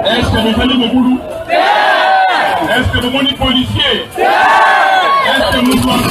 Est-ce que vous allez me boulot? Est-ce que vous êtes policier? Est-ce que nous sommes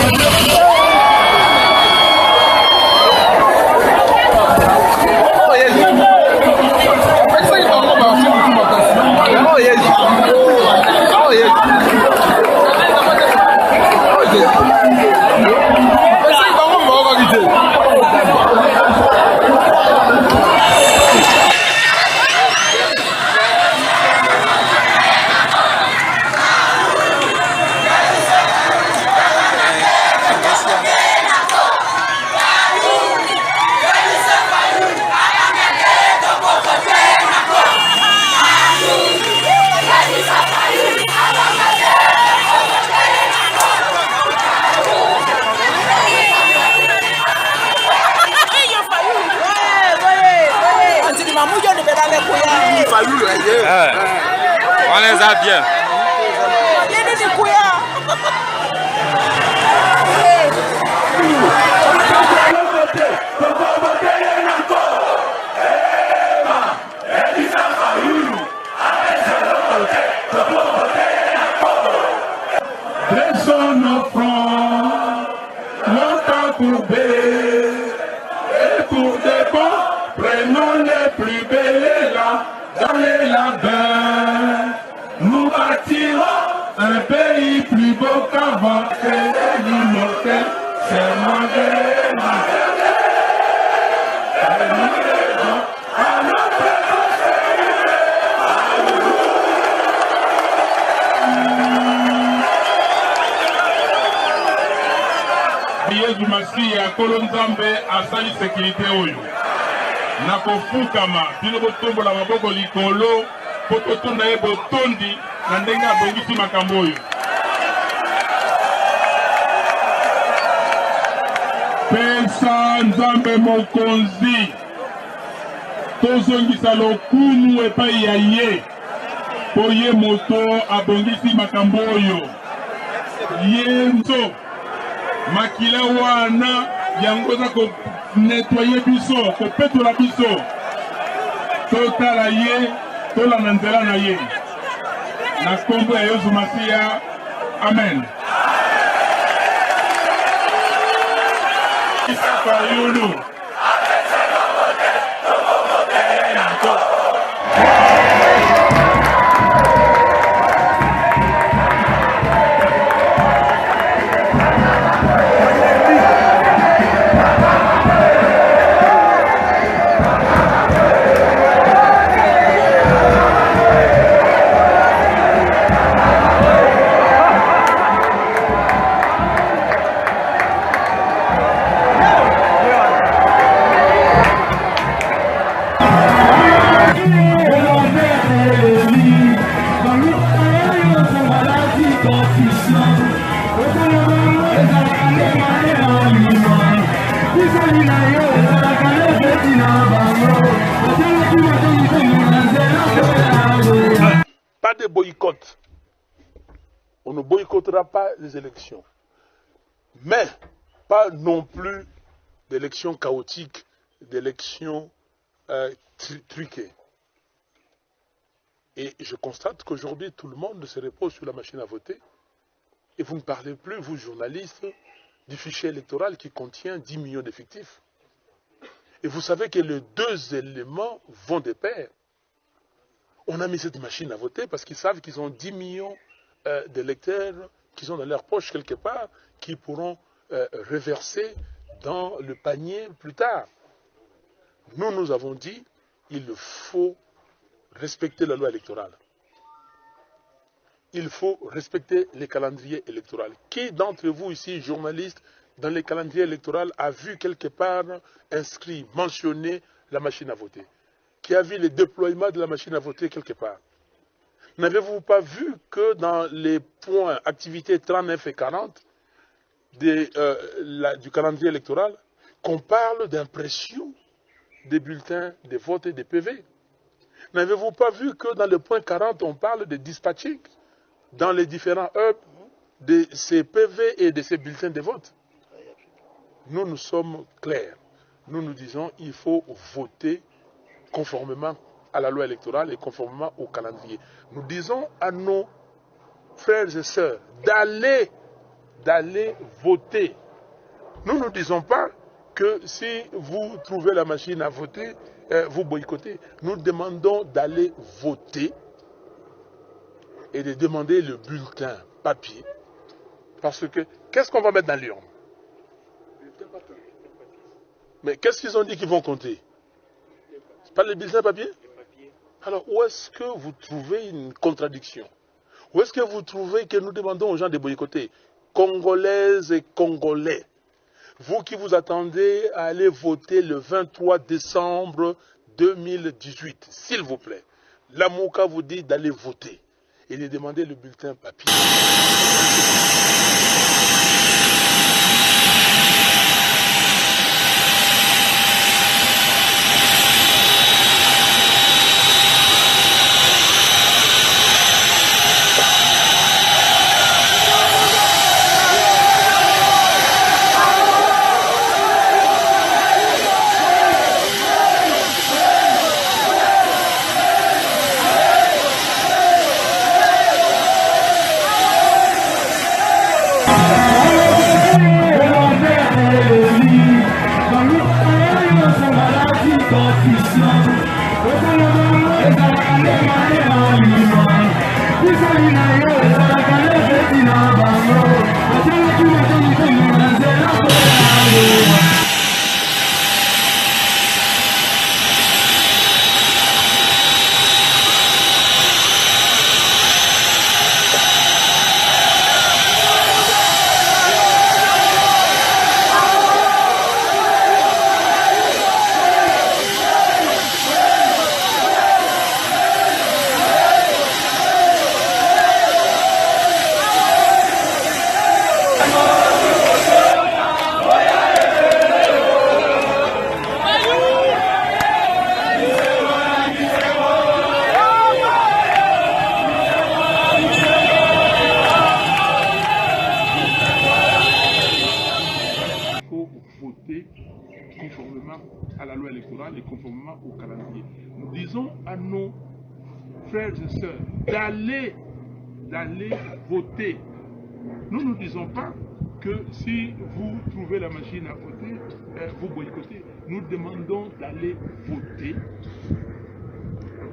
on les a bien. Dressons nos fronts, longtemps courbés, et pour des bons, prenons les plus belles là, dans les labins. Nous bâtirons un pays plus beau qu'avant, c'est l'immortel, c'est Mandela. Yesu Masiya Kolonzambe asali sécurité oyo nakofukama bino botombola maboko likolo po totonda ye botondi na ndenge abongisi makambo oyo pesa Nzambe mokonzi tozongisa lokumu epai ya ye po ye moto abongisi makambo oyo ye nzo makila wana yango za ko nettoyer biso ko petola biso totala ye tolanda nzela na ye na kombo ya Yesu Masiya amen. Fayulu pas de boycott. On ne boycottera pas les élections. Mais pas non plus d'élections chaotiques, d'élections truquées. Et je constate qu'aujourd'hui, tout le monde se repose sur la machine à voter. Et vous ne parlez plus, vous journalistes, du fichier électoral qui contient 10 millions d'effectifs. Et vous savez que les deux éléments vont de pair. On a mis cette machine à voter parce qu'ils savent qu'ils ont 10 millions d'électeurs qui sont dans leur poche quelque part, qui pourront reverser dans le panier plus tard. Nous avons dit il faut respecter la loi électorale. Il faut respecter les calendriers électoraux. Qui d'entre vous ici, journalistes, dans les calendriers électoraux, a vu quelque part inscrit, mentionné la machine à voter? qui a vu le déploiement de la machine à voter quelque part, n'avez-vous pas vu que dans les points activités 39 et 40 du calendrier électoral, qu'on parle d'impression des bulletins de vote et des PV? N'avez-vous pas vu que dans le point 40, on parle de dispatching dans les différents hubs de ces PV et de ces bulletins de vote? Nous, nous sommes clairs. Nous nous disons qu'il faut voter conformément à la loi électorale et conformément au calendrier. Nous disons à nos frères et sœurs d'aller voter. Nous ne disons pas que si vous trouvez la machine à voter, vous boycottez. Nous demandons d'aller voter et de demander le bulletin papier. Parce que, qu'est-ce qu'on va mettre dans l'urne? Mais qu'est-ce qu'ils ont dit qu'ils vont compter? C'est pas les bulletins papier? Alors, où est-ce que vous trouvez une contradiction? Où est-ce que vous trouvez que nous demandons aux gens de boycotter? Congolaises et Congolais, vous qui vous attendez à aller voter le 23 décembre 2018, s'il vous plaît, la MOCA vous dit d'aller voter et de demander le bulletin papier. Conformément à la loi électorale et conformément au calendrier. Nous disons à nos frères et sœurs d'aller voter. Nous ne disons pas que si vous trouvez la machine à voter, vous boycottez. Nous demandons d'aller voter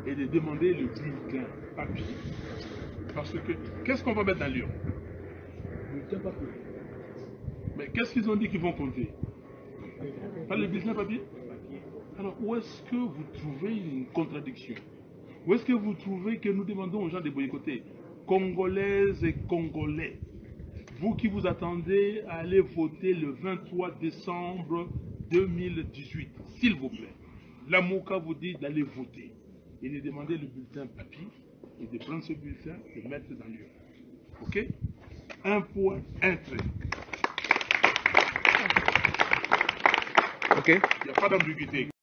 et de demander le bulletin papier. Parce que, qu'est-ce qu'on va mettre dans l'urne? Bulletin papier. Mais qu'est-ce qu'ils ont dit qu'ils vont compter? Pas le bulletin papier? Alors, où est-ce que vous trouvez une contradiction? Où est-ce que vous trouvez que nous demandons aux gens de boycotter? Congolaises et Congolais, vous qui vous attendez à aller voter le 23 décembre 2018, s'il vous plaît, la MOCA vous dit d'aller voter et de demander le bulletin papier et de prendre ce bulletin et de mettre dans l'urne. Ok? Un point, un trait. Ok? Il n'y a pas d'ambiguïté.